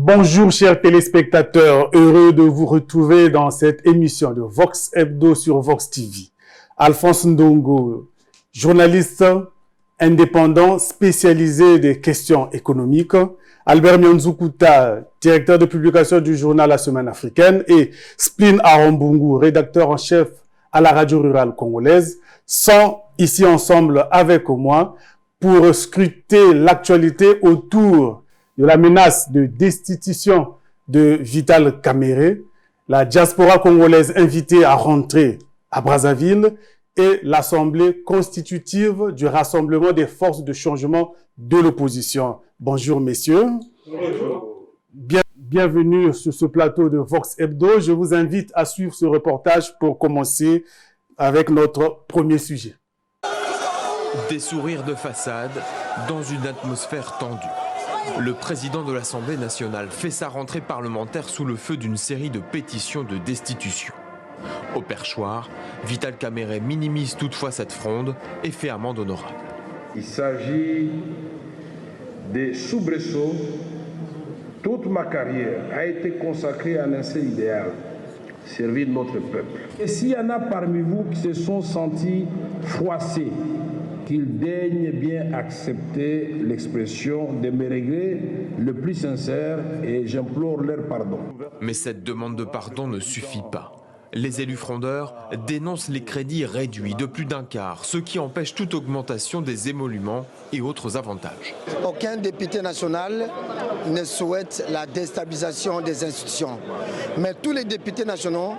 Bonjour chers téléspectateurs, heureux de vous retrouver dans cette émission de Vox Hebdo sur Vox TV. Alphonse Ndongo, journaliste indépendant spécialisé des questions économiques. Albert Mianzoukuta, directeur de publication du journal La Semaine africaine, et Spline Arombungu, rédacteur en chef à la radio rurale congolaise, sont ici ensemble avec moi pour scruter l'actualité autour de la menace de destitution de Vital Kamerhe, la diaspora congolaise invitée à rentrer à Brazzaville et l'Assemblée constitutive du Rassemblement des forces de changement de l'opposition. Bonjour messieurs. Bonjour. Bienvenue sur ce plateau de Vox Hebdo. Je vous invite à suivre ce reportage pour commencer avec notre premier sujet. Des sourires de façade dans une atmosphère tendue. Le président de l'Assemblée nationale fait sa rentrée parlementaire sous le feu d'une série de pétitions de destitution. Au perchoir, Vital Kamerhe minimise toutefois cette fronde et fait amende honorable. Il s'agit des soubresauts. Toute ma carrière a été consacrée à un seul idéal, servir notre peuple. Et s'il y en a parmi vous qui se sont sentis froissés, qu'ils daignent bien accepter l'expression de mes regrets le plus sincère et j'implore leur pardon. Mais cette demande de pardon ne suffit pas. Les élus frondeurs dénoncent les crédits réduits de plus d'un quart, ce qui empêche toute augmentation des émoluments et autres avantages. Aucun député national ne souhaite la déstabilisation des institutions. Mais tous les députés nationaux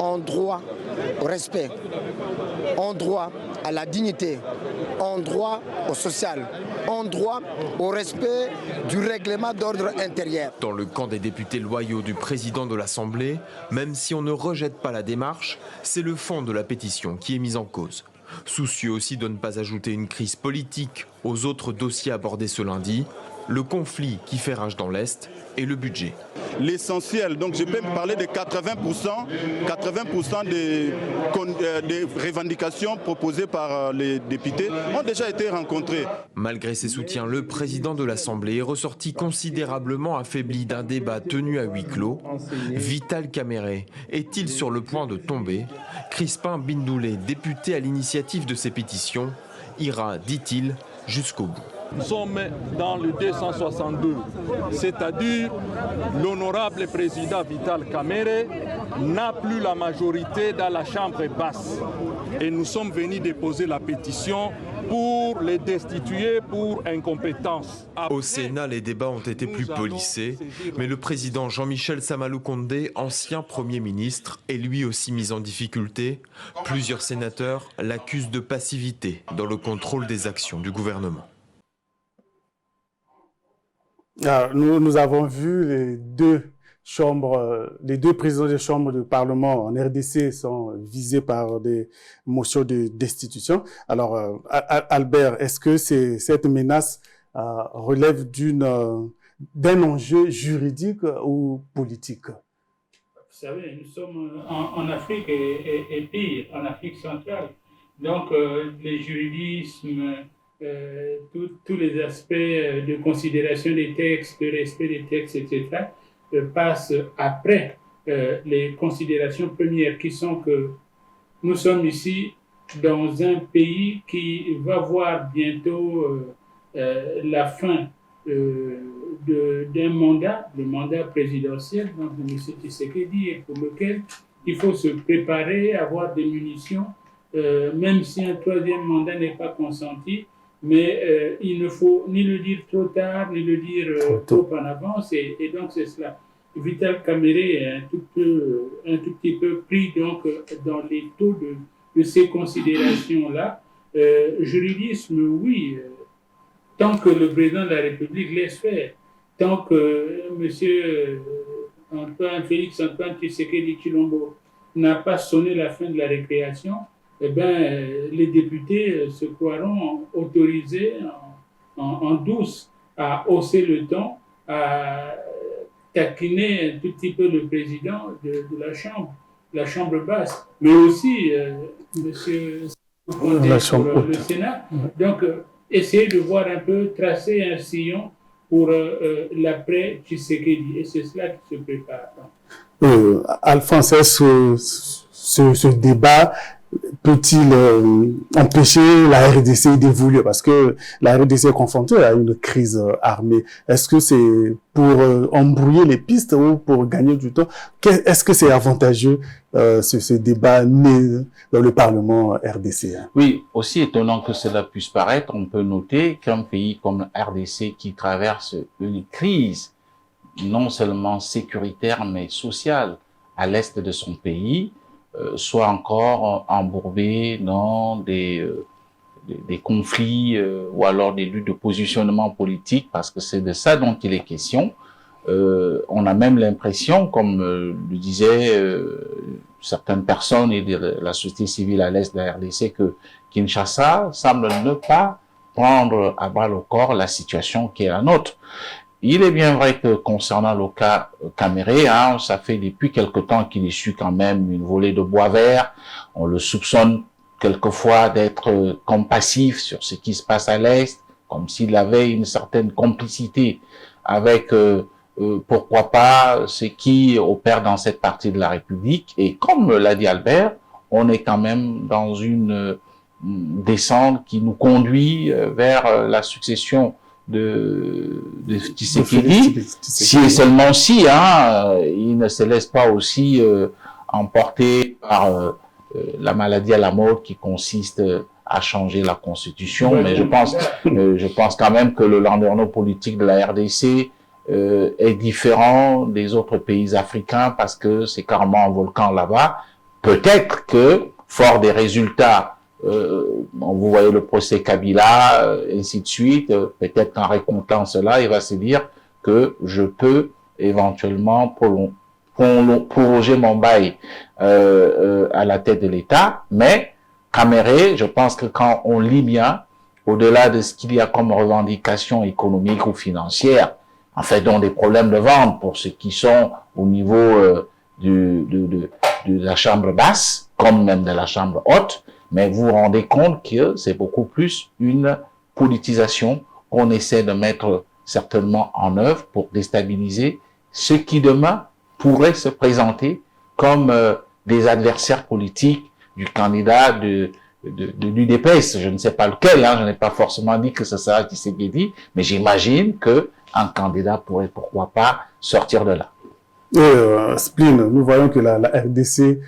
ont droit au respect, ont droit à la dignité, ont droit au social, ont droit au respect du règlement d'ordre intérieur. Dans le camp des députés loyaux du président de l'Assemblée, même si on ne rejette pas la démarche, c'est le fond de la pétition qui est mis en cause. Soucieux aussi de ne pas ajouter une crise politique aux autres dossiers abordés ce lundi, le conflit qui fait rage dans l'Est et le budget. L'essentiel, donc je peux parler de 80% des revendications proposées par les députés ont déjà été rencontrées. Malgré ses soutiens, le président de l'Assemblée est ressorti considérablement affaibli d'un débat tenu à huis clos. Vital Kamerhe est-il sur le point de tomber? Crispin Bindoulé, député à l'initiative de ces pétitions, ira, dit-il, jusqu'au bout. Nous sommes dans le 262, c'est-à-dire l'honorable président Vital Kamerhe n'a plus la majorité dans la chambre basse. Et nous sommes venus déposer la pétition pour les destituer pour incompétence. Au Sénat, les débats ont été plus polissés, mais le président Jean-Michel Samalou Condé, ancien Premier ministre, est lui aussi mis en difficulté. Plusieurs sénateurs l'accusent de passivité dans le contrôle des actions du gouvernement. Nous avons vu les deux présidents des chambres de Parlement en RDC sont visés par des motions de destitution. Alors, Albert, est-ce que cette menace relève d'un enjeu juridique ou politique? Vous savez, nous sommes en Afrique et pire, en Afrique centrale. Donc, les juridismes, tous les aspects de considération des textes, de respect des textes, etc., passent après les considérations premières qui sont que nous sommes ici dans un pays qui va voir bientôt la fin d'un mandat, le mandat présidentiel donc de M. Tshisekedi, et pour lequel il faut se préparer, avoir des munitions, même si un troisième mandat n'est pas consenti. Mais il ne faut ni le dire trop tard, ni le dire trop en avance. Et donc, c'est cela. Vital Kamerhe est un tout petit peu pris donc, dans les taux de ces considérations-là. Juridisme, oui. Tant que le président de la République laisse faire, tant que M. Félix Antoine Tshisekedi Tshilombo n'a pas sonné la fin de la récréation, eh bien, les députés se croiront autorisés en douce à hausser le ton, à taquiner un tout petit peu le président de la chambre basse, mais aussi monsieur Condé pour le Sénat. Donc, essayer de voir un peu, tracer un sillon pour l'après Tshisekedi. Et c'est cela qui se prépare. Alphonse, ce débat peut-il empêcher la RDC d'évoluer? Parce que la RDC est confrontée à une crise armée. Est-ce que c'est pour embrouiller les pistes ou pour gagner du temps? Est-ce que c'est avantageux ce débat né dans le Parlement RDC? Oui, aussi étonnant que cela puisse paraître, on peut noter qu'un pays comme la RDC qui traverse une crise non seulement sécuritaire mais sociale à l'est de son pays, soit encore embourbé dans des conflits ou alors des luttes de positionnement politique, parce que c'est de ça dont il est question. On a même l'impression, comme le disaient certaines personnes et de la société civile à l'est de la RDC, que Kinshasa semble ne pas prendre à bras le corps la situation qui est la nôtre. Il est bien vrai que concernant le cas Caméré, ça fait depuis quelque temps qu'il est su quand même une volée de bois vert. On le soupçonne quelquefois d'être compassif sur ce qui se passe à l'Est, comme s'il avait une certaine complicité avec, pourquoi pas, ce qui opère dans cette partie de la République. Et comme l'a dit Albert, on est quand même dans une descente qui nous conduit vers la succession de Tshisekedi, si et seulement si, il ne se laisse pas aussi emporter par la maladie à la mode qui consiste à changer la constitution. Mais je pense quand même que le landerneau politique de la RDC est différent des autres pays africains parce que c'est carrément un volcan là-bas. Peut-être que, fort des résultats, vous voyez le procès Kabila, ainsi de suite, peut-être qu'en récomptant cela, il va se dire que je peux éventuellement prolonger mon bail à la tête de l'État, mais Caméré, je pense que quand on lit bien, au-delà de ce qu'il y a comme revendications économiques ou financières, en fait, dont des problèmes de vente pour ceux qui sont au niveau de la chambre basse, comme même de la chambre haute, mais vous vous rendez compte que c'est beaucoup plus une politisation qu'on essaie de mettre certainement en œuvre pour déstabiliser ceux qui demain pourraient se présenter comme des adversaires politiques du candidat de l'UDPS. Je ne sais pas lequel, je n'ai pas forcément dit que ce sera Tshisekedi, mais j'imagine que un candidat pourrait, pourquoi pas, sortir de là. Spleen, nous voyons que la RDC,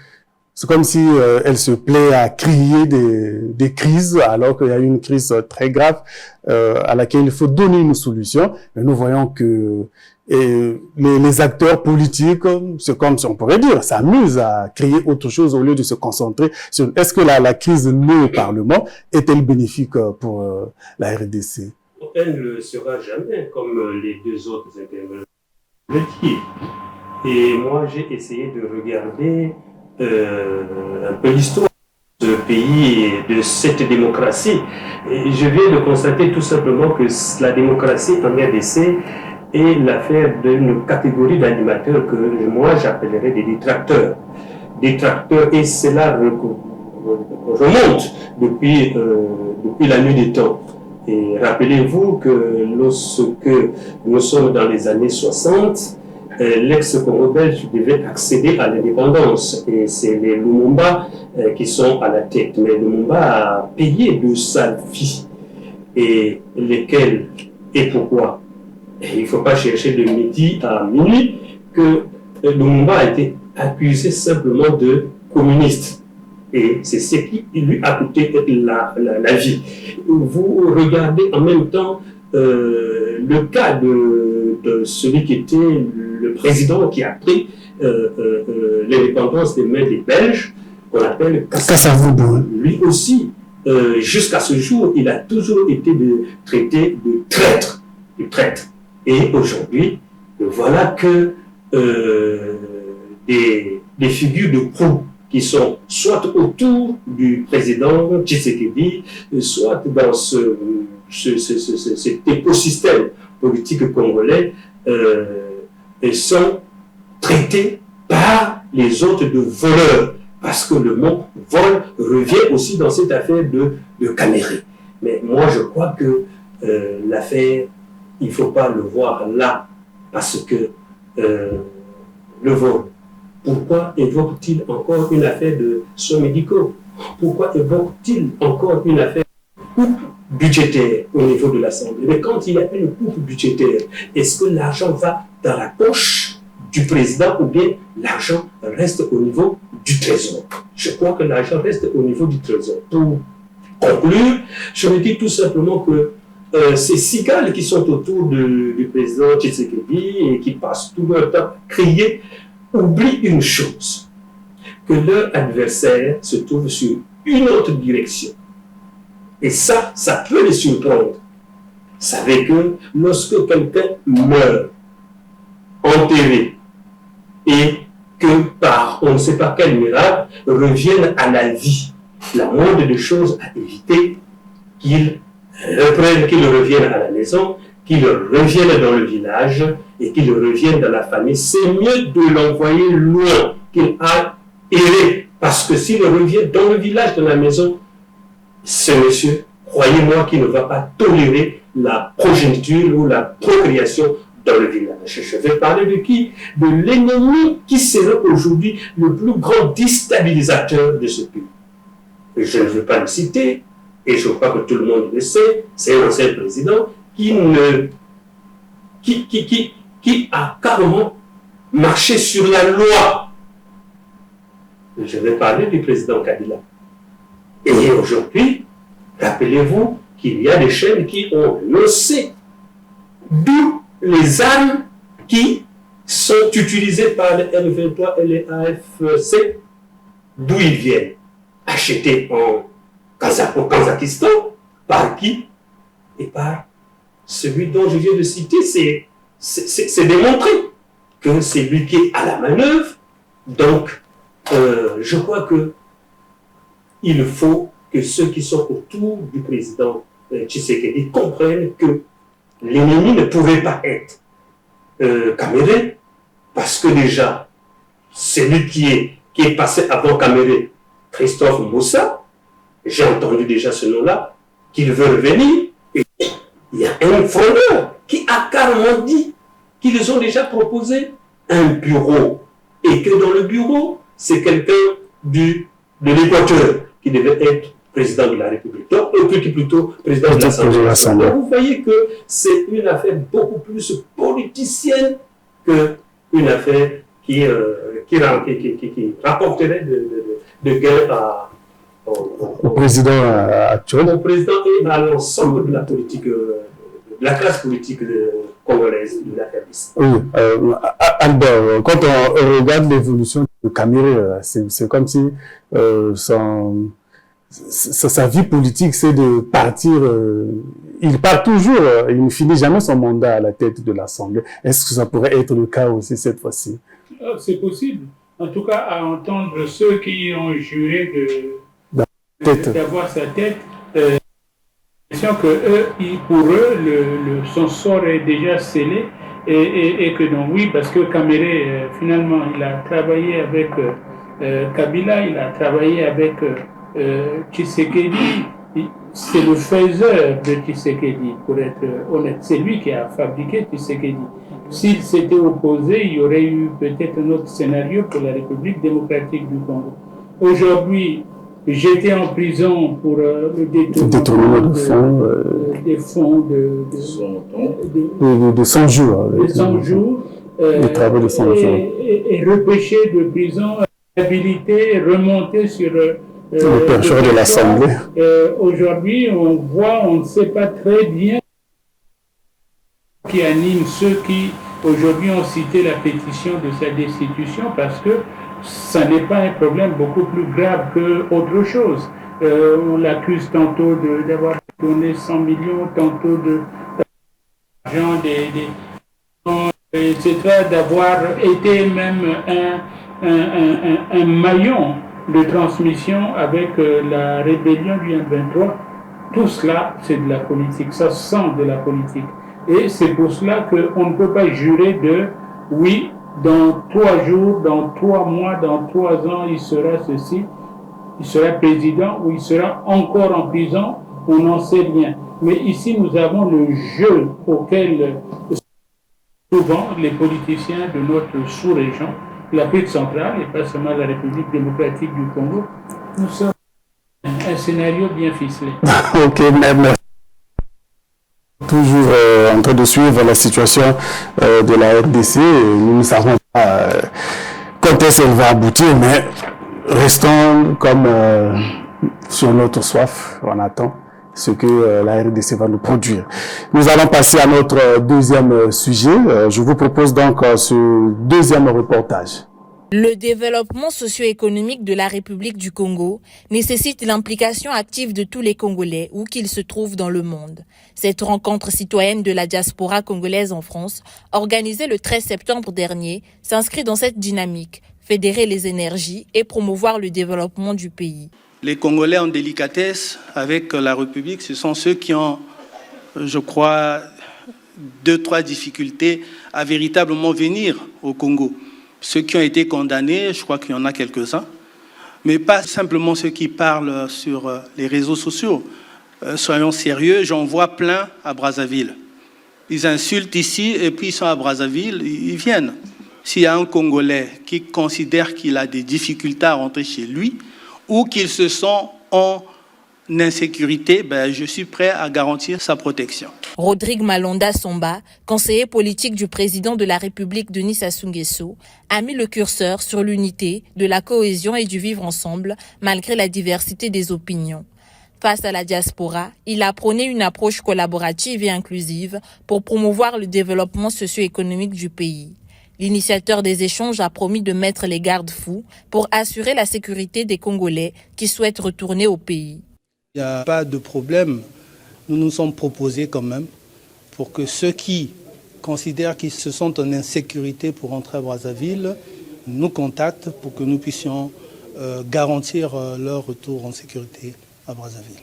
c'est comme si elle se plaît à crier des crises, alors qu'il y a une crise très grave à laquelle il faut donner une solution. Mais nous voyons que les acteurs politiques, c'est comme si on pourrait dire, s'amusent à crier autre chose au lieu de se concentrer sur est-ce que la crise née au Parlement est-elle bénéfique pour la RDC? Elle ne le sera jamais, comme les deux autres intervenants le disent. Et moi, j'ai essayé de regarder un peu l'histoire de ce pays et de cette démocratie. Et je viens de constater tout simplement que la démocratie en RDC est l'affaire d'une catégorie d'animateurs que moi j'appellerais des détracteurs. Détracteurs, et cela remonte depuis la nuit des temps. Et rappelez-vous que lorsque nous sommes dans les années 60, l'ex-Congo belge devait accéder à l'indépendance et c'est les Lumumba qui sont à la tête. Mais Lumumba a payé de sa vie. Et lesquels et pourquoi? Et il ne faut pas chercher de midi à minuit que Lumumba a été accusé simplement de communiste. Et c'est ce qui lui a coûté la vie. Vous regardez en même temps le cas de celui qui était le président qui a pris l'indépendance des mains des Belges, qu'on appelle Kasavubu. Lui aussi, jusqu'à ce jour, il a toujours été traité de traître. Et aujourd'hui, voilà que des figures de proue qui sont soit autour du président Tshisekedi, soit dans cet écosystème politique congolais, sont traités par les autres de voleurs. Parce que le mot vol revient aussi dans cette affaire de Caméré. Mais moi, je crois que l'affaire il ne faut pas le voir là, parce que le vol. Pourquoi évoque-t-il encore une affaire de soins médicaux? Pourquoi évoque-t-il encore une affaire de coupe budgétaire au niveau de l'Assemblée? Mais quand il y a une coupe budgétaire, est-ce que l'argent va dans la poche du président ou bien l'argent reste au niveau du Trésor? Je crois que l'argent reste au niveau du Trésor. Pour conclure, je me dis tout simplement que ces cigales qui sont autour du président Tshisekedi et qui passent tout leur temps à crier, oublient une chose, que leur adversaire se trouve sur une autre direction. Et ça peut les surprendre. Vous savez que lorsque quelqu'un meurt, enterré, et que par on ne sait pas quel miracle, revienne à la vie, la moindre des choses à éviter, qu'il reprenne, qu'il revienne à la maison, qu'il revienne dans le village et qu'il revienne dans la famille. C'est mieux de l'envoyer loin qu'il a erré. Parce que s'il revient dans le village, dans la maison, ce monsieur, croyez-moi qu'il ne va pas tolérer la progéniture ou la procréation dans le village. Je vais parler de qui? De l'ennemi qui serait aujourd'hui le plus grand déstabilisateur de ce pays. Je ne veux pas le citer, et je crois que tout le monde le sait, c'est un ancien président qui a carrément marché sur la loi. Je vais parler du président Kabila. Et aujourd'hui, rappelez-vous qu'il y a des chaînes qui ont lancé d'où les armes qui sont utilisées par les M23 et les AFC, d'où ils viennent. Achetés au Kazakhstan, par qui? Et par celui dont je viens de citer. C'est démontré que c'est lui qui est à la manœuvre. Donc, je crois que il faut que ceux qui sont autour du président Tshisekedi comprennent que l'ennemi ne pouvait pas être Kamere, parce que déjà, celui qui est passé avant Kamere, Christophe Moussa, j'ai entendu déjà ce nom-là, qu'il veut revenir, et il y a un frondeur qui a carrément dit qu'ils ont déjà proposé un bureau, et que dans le bureau, c'est quelqu'un de l'Équateur qui devait être président de la République, donc plutôt président de l'Assemblée. Vous voyez que c'est une affaire beaucoup plus politicienne qu'une affaire qui rapporterait de guerre au président actuel. Au président et à l'ensemble de la politique, de la classe politique congolaise de la RDC. Oui, Albert, quand on regarde l'évolution de Kamere, c'est comme si sa vie politique, c'est de partir. Il part toujours, il ne finit jamais son mandat à la tête de l'Assemblée. Est-ce que ça pourrait être le cas aussi cette fois-ci? C'est possible. En tout cas, à entendre ceux qui ont juré d'avoir sa tête, que pour eux, son sort est déjà scellé et que donc oui, parce que Kamere, finalement, il a travaillé avec Kabila, il a travaillé avec Tshisekedi, c'est le faiseur de Tshisekedi, pour être honnête. C'est lui qui a fabriqué Tshisekedi. S'il s'était opposé, il y aurait eu peut-être un autre scénario pour la République démocratique du Congo. Aujourd'hui, j'étais en prison pour le détournement des fonds de 100 jours. De 100 jours. Les travaux de 100 jours. Et repêché de prison, habilité, remonté sur le percheur de l'Assemblée. Aujourd'hui, on voit, on ne sait pas très bien qui anime ceux qui aujourd'hui ont cité la pétition de sa destitution, parce que ça n'est pas un problème beaucoup plus grave qu'autre chose. On l'accuse tantôt d'avoir donné 100 millions, tantôt d'argent, etc., d'avoir été même un maillon de transmission avec la rébellion du M23. Tout cela, c'est de la politique, ça sent de la politique. Et c'est pour cela qu'on ne peut pas jurer oui, dans 3 jours, dans 3 mois, dans 3 ans, il sera ceci, il sera président ou il sera encore en prison on n'en sait rien. Mais ici, nous avons le jeu auquel souvent les politiciens de notre sous-région, l'Afrique centrale et pas seulement la République démocratique du Congo, nous sommes un scénario bien ficelé. Ok, merci. Toujours en train de suivre la situation de la RDC. Nous ne savons pas quand est-ce qu'elle va aboutir, mais restons comme sur notre soif. On attend ce que la RDC va nous produire. Nous allons passer à notre deuxième sujet. Je vous propose donc ce deuxième reportage. Le développement socio-économique de la République du Congo nécessite l'implication active de tous les Congolais, où qu'ils se trouvent dans le monde. Cette rencontre citoyenne de la diaspora congolaise en France, organisée le 13 septembre dernier, s'inscrit dans cette dynamique, fédérer les énergies et promouvoir le développement du pays. Les Congolais en délicatesse avec la République, ce sont ceux qui ont, je crois, 2-3 difficultés à véritablement venir au Congo. Ceux qui ont été condamnés, je crois qu'il y en a quelques-uns, mais pas simplement ceux qui parlent sur les réseaux sociaux. Soyons sérieux, j'en vois plein à Brazzaville. Ils insultent ici et puis ils sont à Brazzaville, ils viennent. S'il y a un Congolais qui considère qu'il a des difficultés à rentrer chez lui ou qu'il se sent en insécurité, je suis prêt à garantir sa protection. Rodrigue Malonda Somba, conseiller politique du président de la République Denis Sassou Nguesso, a mis le curseur sur l'unité, de la cohésion et du vivre ensemble, malgré la diversité des opinions. Face à la diaspora, il a prôné une approche collaborative et inclusive pour promouvoir le développement socio-économique du pays. L'initiateur des échanges a promis de mettre les garde-fous pour assurer la sécurité des Congolais qui souhaitent retourner au pays. Il n'y a pas de problème. Nous nous sommes proposés quand même pour que ceux qui considèrent qu'ils se sentent en insécurité pour rentrer à Brazzaville nous contactent pour que nous puissions garantir leur retour en sécurité à Brazzaville.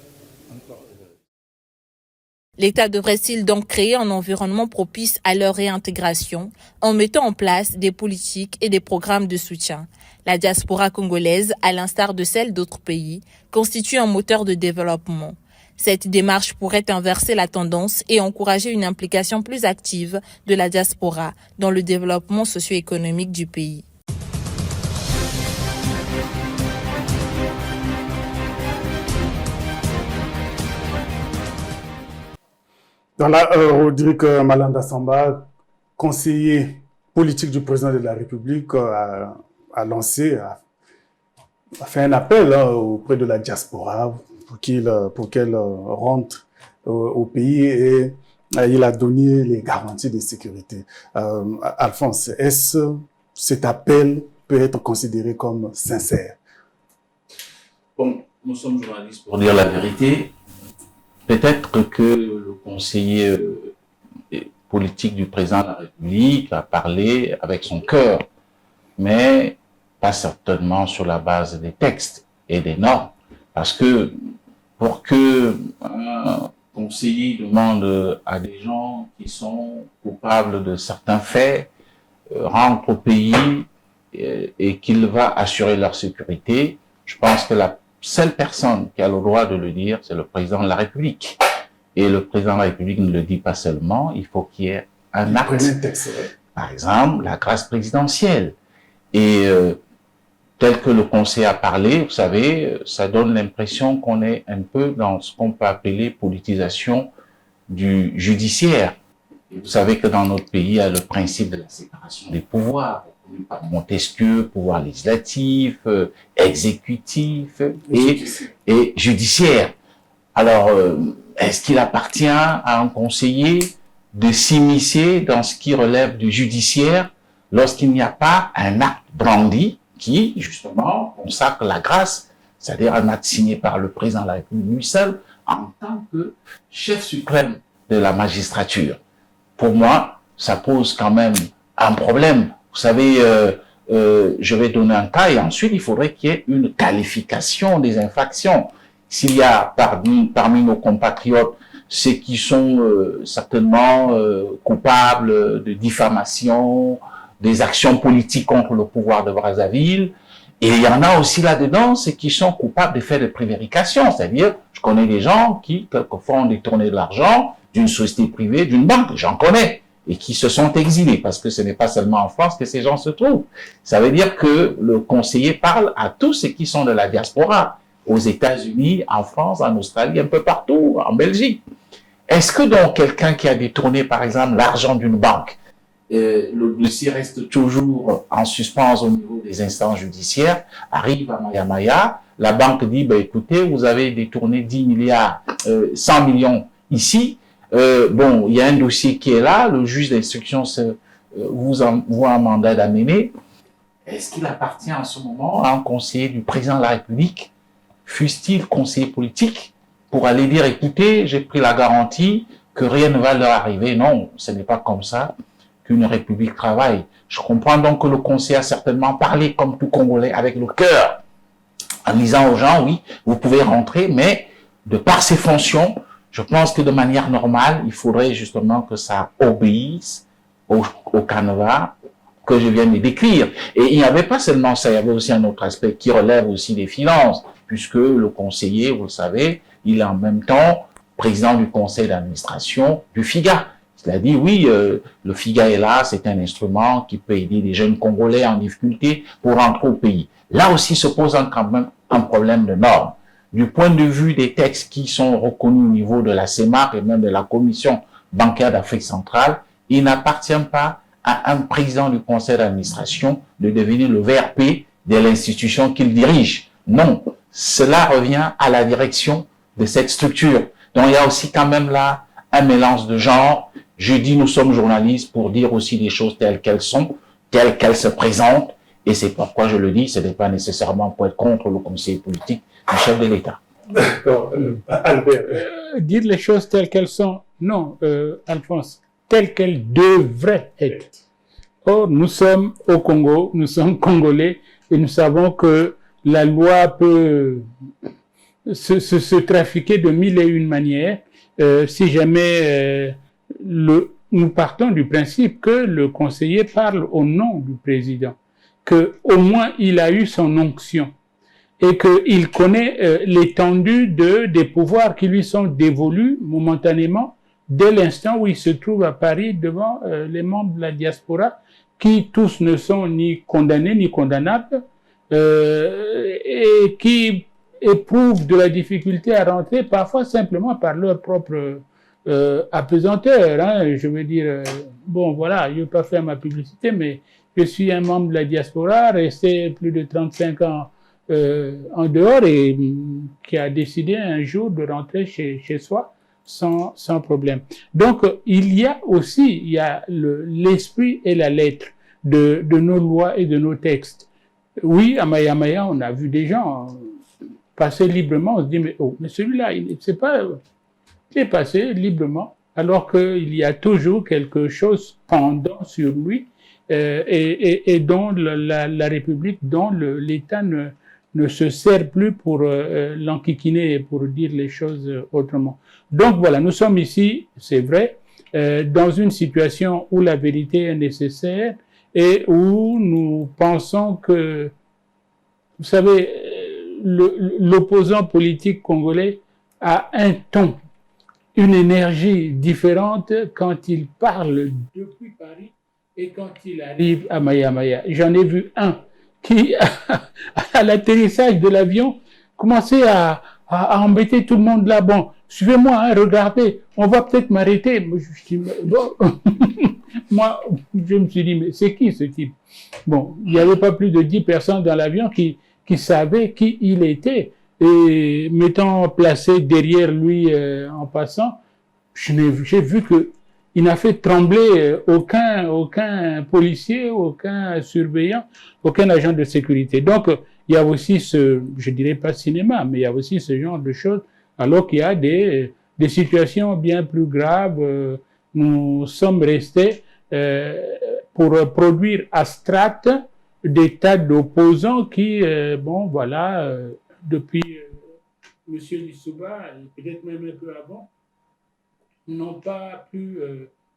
L'État devrait-il donc créer un environnement propice à leur réintégration en mettant en place des politiques et des programmes de soutien? La diaspora congolaise, à l'instar de celle d'autres pays, constitue un moteur de développement. Cette démarche pourrait inverser la tendance et encourager une implication plus active de la diaspora dans le développement socio-économique du pays. Rodrigue Malonda Somba, conseiller politique du président de la République, a lancé, a fait un appel auprès de la diaspora pour qu'elle rentre au pays et il a donné les garanties de sécurité. Alphonse, est-ce cet appel peut être considéré comme sincère? Bon, nous sommes journalistes pour dire la vérité. Peut-être que le conseiller politique du président de la République a parlé avec son cœur, mais pas certainement sur la base des textes et des normes. Parce que pour que un conseiller demande à des gens qui sont coupables de certains faits, rentrent au pays et qu'il va assurer leur sécurité, je pense que la seule personne qui a le droit de le dire, c'est le président de la République. Et le président de la République ne le dit pas seulement, il faut qu'il y ait un acte. Par exemple, la grâce présidentielle. Et tel que le conseil a parlé, vous savez, ça donne l'impression qu'on est un peu dans ce qu'on peut appeler politisation du judiciaire. Et vous savez que dans notre pays, il y a le principe de la séparation des pouvoirs. Par Montesquieu, pouvoir législatif, exécutif et judiciaire. Alors, est-ce qu'il appartient à un conseiller de s'immiscer dans ce qui relève du judiciaire lorsqu'il n'y a pas un acte brandi qui, justement, consacre la grâce, c'est-à-dire un acte signé par le président de la République lui seul, en tant que chef suprême de la magistrature? Pour moi, ça pose quand même un problème. Vous savez, je vais donner un cas et ensuite il faudrait qu'il y ait une qualification des infractions. S'il y a parmi nos compatriotes ceux qui sont certainement coupables de diffamation, des actions politiques contre le pouvoir de Brazzaville, et il y en a aussi là-dedans ceux qui sont coupables des faits de prévarication, c'est-à-dire, je Je connais des gens qui, quelquefois, ont détourné de l'argent d'une société privée, d'une banque, j'en connais, et qui se sont exilés, parce que ce n'est pas seulement en France que ces gens se trouvent. Ça veut dire que le conseiller parle à tous ceux qui sont de la diaspora, aux États-Unis, en France, en Australie, un peu partout, en Belgique. Est-ce que donc quelqu'un qui a détourné, par exemple, l'argent d'une banque, le dossier reste toujours en suspens au niveau des instances judiciaires, arrive à Maya-Maya, la banque dit, écoutez, vous avez détourné 10 milliards, 100 millions ici, bon, il y a un dossier qui est là, le juge d'instruction vous envoie un mandat d'amener. Est-ce qu'il appartient en ce moment à un conseiller du président de la République, fût-il conseiller politique, pour aller dire, écoutez, j'ai pris la garantie que rien ne va leur arriver? Non, ce n'est pas comme ça qu'une république travaille. Je comprends donc que le conseiller a certainement parlé comme tout Congolais avec le cœur, en disant aux gens, oui, vous pouvez rentrer, mais de par ses fonctions, je pense que de manière normale, il faudrait justement que ça obéisse au canevas que je viens de décrire. Et il n'y avait pas seulement ça, il y avait aussi un autre aspect qui relève aussi des finances, puisque le conseiller, vous le savez, il est en même temps président du conseil d'administration du FIGA. Il a dit, oui, le FIGA est là, c'est un instrument qui peut aider les jeunes Congolais en difficulté pour rentrer au pays. Là aussi se pose quand même un problème de normes. Du point de vue des textes qui sont reconnus au niveau de la CEMAC et même de la Commission bancaire d'Afrique centrale, il n'appartient pas à un président du conseil d'administration de devenir le VRP de l'institution qu'il dirige. Non, cela revient à la direction de cette structure. Donc il y a aussi quand même là un mélange de genres. Je dis nous sommes journalistes pour dire aussi des choses telles qu'elles sont, telles qu'elles se présentent, et c'est pourquoi je le dis, ce n'est pas nécessairement pour être contre le conseiller politique du chef de l'État. D'accord, Albert. Dire les choses telles qu'elles sont, non, Alphonse, telles qu'elles devraient être. Or, nous sommes au Congo, nous sommes Congolais, et nous savons que la loi peut se trafiquer de mille et une manières. Si jamais nous partons du principe que le conseiller parle au nom du président, que au moins il a eu son onction et qu'il connaît l'étendue des pouvoirs qui lui sont dévolus momentanément dès l'instant où il se trouve à Paris devant les membres de la diaspora qui tous ne sont ni condamnés ni condamnables et qui éprouvent de la difficulté à rentrer parfois simplement par leur propre apesanteur. Hein. Je veux dire, bon voilà, je ne vais pas faire ma publicité, mais je suis un membre de la diaspora, resté plus de 35 ans en dehors et qui a décidé un jour de rentrer chez soi sans problème. Donc, il y a l'esprit et la lettre de nos lois et de nos textes. Oui, à Maya-Maya, on a vu des gens passer librement, on se dit, mais celui-là, il est passé librement, alors qu'il y a toujours quelque chose pendant sur lui et dont la République, dont l'État ne se sert plus pour l'enquiquiner et pour dire les choses autrement. Donc voilà, nous sommes ici, c'est vrai, dans une situation où la vérité est nécessaire et où nous pensons que, vous savez, l'opposant politique congolais a un ton, une énergie différente quand il parle depuis Paris et quand il arrive à Maya-Maya. J'en ai vu un qui, à l'atterrissage de l'avion, commençait à embêter tout le monde là. Bon, suivez-moi, hein, regardez, on va peut-être m'arrêter. Moi, je me suis dit, mais c'est qui ce type? Bon, il n'y avait pas plus de 10 personnes dans l'avion qui savaient qui il était. Et m'étant placé derrière lui en passant, j'ai vu que il n'a fait trembler aucun policier, aucun surveillant, aucun agent de sécurité. Donc, il y a aussi je dirais pas cinéma, mais il y a aussi ce genre de choses, alors qu'il y a des situations bien plus graves. Nous sommes restés pour produire à Strat des tas d'opposants qui, bon, voilà, depuis Monsieur Lissouba, et peut-être même un peu avant, n'ont pas pu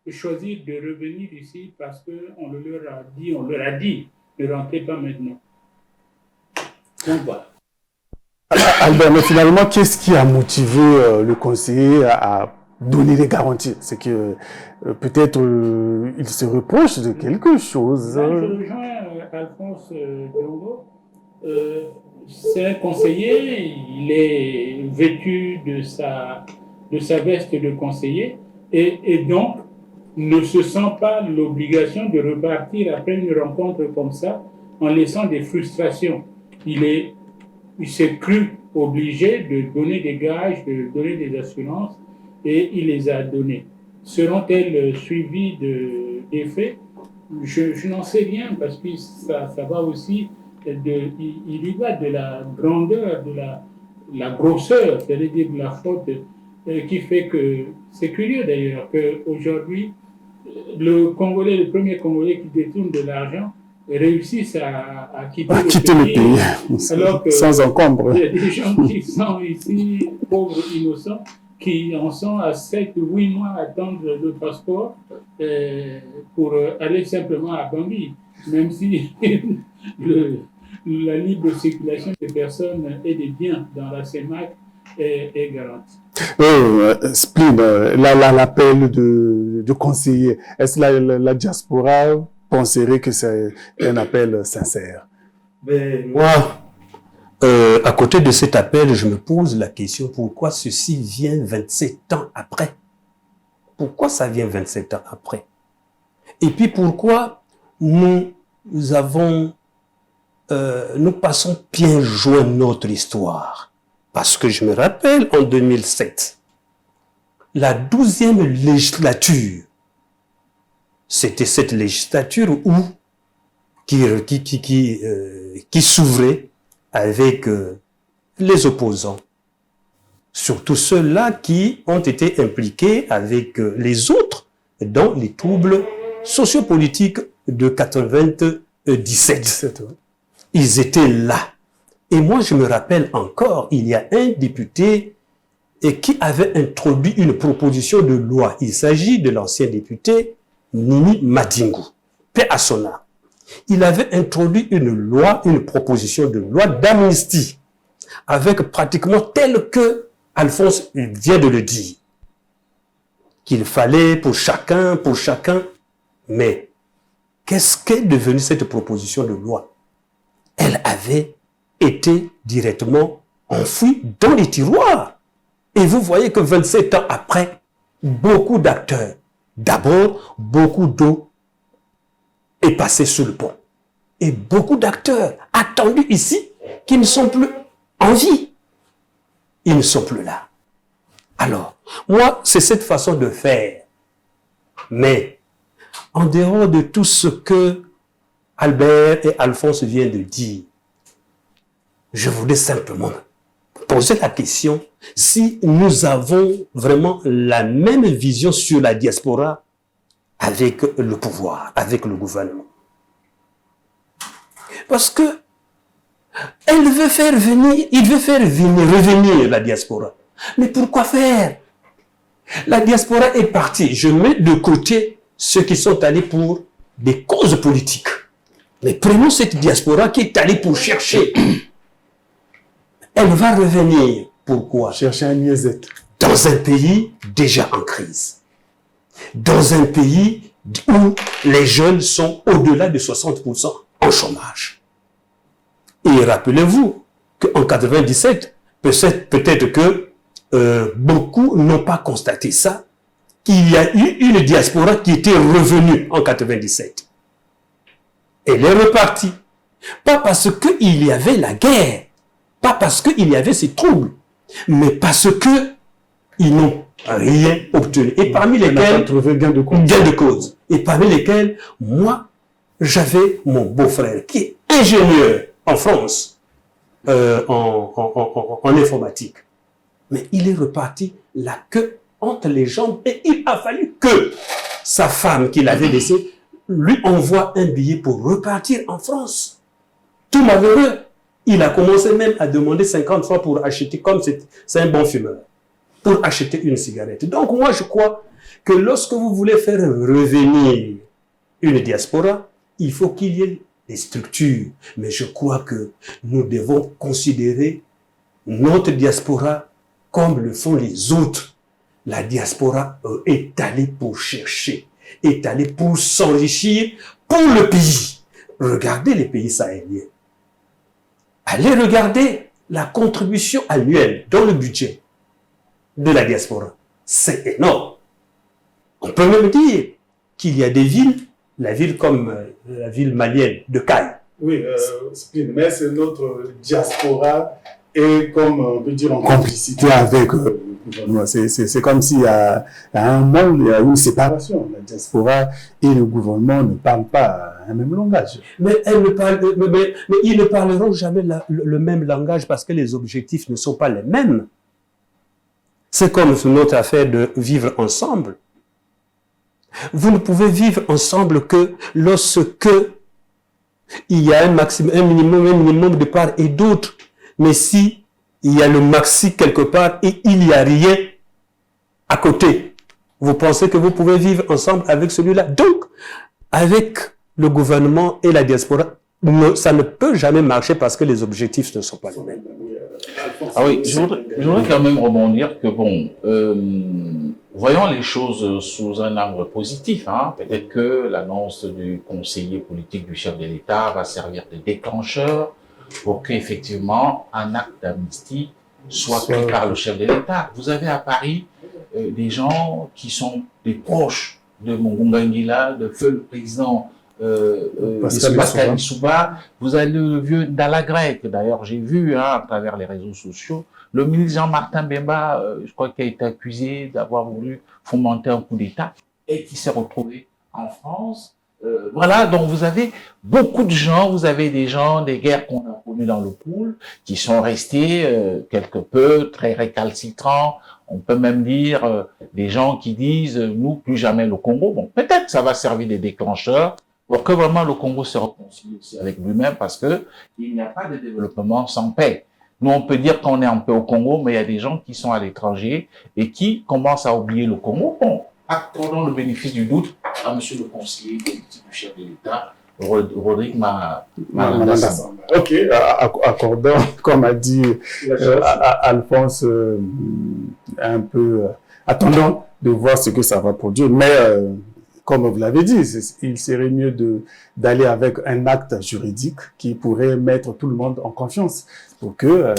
choisir de revenir ici parce qu'on leur a dit, ne rentrez pas maintenant. Donc voilà. Albert, mais finalement, qu'est-ce qui a motivé le conseiller à donner des garanties? C'est que peut-être il se reproche de quelque chose. Je rejoins Alphonse Ndongo. C'est un conseiller, il est vêtu de sa veste de conseiller et donc ne se sent pas l'obligation de repartir après une rencontre comme ça en laissant des frustrations. Il s'est cru obligé de donner des gages, de donner des assurances et il les a données. Seront-elles suivies d'effets? Je n'en sais rien parce que ça va aussi il y va de la grandeur, de la grosseur, c'est-à-dire de la faute qui fait que, c'est curieux d'ailleurs, qu'aujourd'hui, le premier Congolais qui détourne de l'argent réussissent à quitter le pays. Alors que sans encombre. Il y a des gens qui sont ici, pauvres, innocents, qui en sont à 7 ou 8 mois à attendre le passeport pour aller simplement à Bangui, même si la libre circulation des personnes et des biens dans la CEMAC est garantie. Spleen, l'appel de conseiller, est-ce que la diaspora penserait que c'est un appel sincère? Moi, à côté de cet appel, je me pose la question, pourquoi ceci vient 27 ans après? Pourquoi ça vient 27 ans après? Et puis pourquoi nous passons bien joint notre histoire? Parce que je me rappelle, en 2007, la 12e législature, c'était cette législature qui s'ouvrait avec les opposants, surtout ceux-là qui ont été impliqués avec les autres dans les troubles sociopolitiques de 97. Ils étaient là. Et moi, je me rappelle encore, il y a un député qui avait introduit une proposition de loi. Il s'agit de l'ancien député Nini Madingou, paix à son âme. Il avait introduit une proposition de loi d'amnistie, avec pratiquement tel que Alphonse vient de le dire, qu'il fallait pour chacun, mais qu'est-ce qu'est devenue cette proposition de loi? Elle avait été directement enfouie dans les tiroirs. Et vous voyez que 27 ans après, beaucoup d'acteurs, d'abord, beaucoup d'eau est passée sous le pont. Et beaucoup d'acteurs attendus ici qui ne sont plus en vie. Ils ne sont plus là. Alors, moi, c'est cette façon de faire. Mais, en dehors de tout ce que Albert et Alphonse viennent de dire, je voulais simplement poser la question si nous avons vraiment la même vision sur la diaspora avec le pouvoir, avec le gouvernement. Parce que il veut faire revenir la diaspora. Mais pourquoi faire? La diaspora est partie. Je mets de côté ceux qui sont allés pour des causes politiques. Mais prenons cette diaspora qui est allée pour chercher. Elle va revenir. Pourquoi? Chercher un mieux-être. Dans un pays déjà en crise. Dans un pays où les jeunes sont au-delà de 60% en chômage. Et rappelez-vous qu'en 97, peut-être que beaucoup n'ont pas constaté ça, qu'il y a eu une diaspora qui était revenue en 97. Elle est repartie. Pas parce qu'il y avait la guerre, pas parce qu'il y avait ces troubles, mais parce que ils n'ont rien obtenu. Et parmi lesquels, gain de cause. Et parmi lesquels, moi, j'avais mon beau-frère qui est ingénieur en France, en informatique. Mais il est reparti la queue entre les jambes et il a fallu que sa femme qu'il avait laissée lui envoie un billet pour repartir en France. Tout malheureux. Il a commencé même à demander 50 fois pour acheter, comme c'est un bon fumeur, pour acheter une cigarette. Donc moi je crois que lorsque vous voulez faire revenir une diaspora, il faut qu'il y ait des structures. Mais je crois que nous devons considérer notre diaspora, comme le font les autres, la diaspora est allée pour chercher, est allée pour s'enrichir pour le pays. Regardez les pays sahéliens. Allez regarder la contribution annuelle dans le budget de la diaspora. C'est énorme. On peut même dire qu'il y a des villes, la ville comme la ville malienne de Caille. Oui, mais c'est notre diaspora et comme on peut dire en complicité avec le gouvernement. C'est comme s'il y a un monde, il y a une séparation. La diaspora et le gouvernement ne parlent pas un même langage. Mais ils ne parleront jamais le même langage parce que les objectifs ne sont pas les mêmes. C'est comme notre affaire de vivre ensemble. Vous ne pouvez vivre ensemble que lorsque il y a un minimum de part et d'autre. Mais si il y a le maxi quelque part et il n'y a rien à côté, vous pensez que vous pouvez vivre ensemble avec celui-là. Donc, avec le gouvernement et la diaspora, ça ne peut jamais marcher parce que les objectifs ne sont pas les mêmes. Ah oui, je voudrais quand même rebondir que bon, voyons les choses sous un angle positif. Hein. Peut-être que l'annonce du conseiller politique du chef de l'État va servir de déclencheur pour qu'effectivement un acte d'amnistie soit pris par le chef de l'État. Vous avez à Paris des gens qui sont des proches de Mongonga Nguila, de feu le président Pascal Lissouba. Vous avez le vieux Dalagré, que d'ailleurs j'ai vu à travers les réseaux sociaux. Le ministre Jean-Martin Bemba, je crois qu'il a été accusé d'avoir voulu fomenter un coup d'État et qui s'est retrouvé en France. Voilà, donc vous avez beaucoup de gens, vous avez des gens des guerres qu'on a connues dans le pool, qui sont restés quelque peu très récalcitrants. On peut même dire des gens qui disent nous plus jamais le Congo. Bon, peut-être ça va servir de déclencheur pour que vraiment le Congo se réconcilie aussi avec lui-même, parce que il n'y a pas de développement sans paix. Nous, on peut dire qu'on est en paix au Congo, mais il y a des gens qui sont à l'étranger et qui commencent à oublier le Congo. Bon, accordons le bénéfice du doute à monsieur le conseiller politique du chef de l'État, Rodrigue Mandasamba. Ok, accordons, comme a dit Alphonse, un peu, attendons de voir ce que ça va produire. Mais comme vous l'avez dit, il serait mieux d'aller avec un acte juridique qui pourrait mettre tout le monde en confiance pour que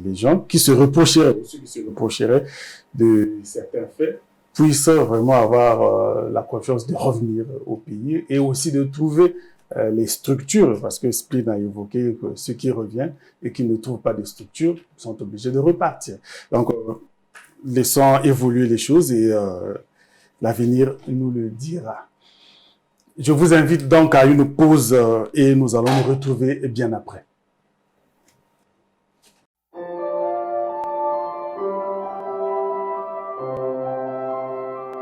les gens qui se reprocheraient, ceux qui se reprocheraient de certains faits, puissent vraiment avoir la confiance de revenir au pays et aussi de trouver les structures, parce que Spleen a évoqué que ceux qui reviennent et qui ne trouvent pas de structure sont obligés de repartir. Donc, laissons évoluer les choses et l'avenir nous le dira. Je vous invite donc à une pause et nous allons nous retrouver bien après.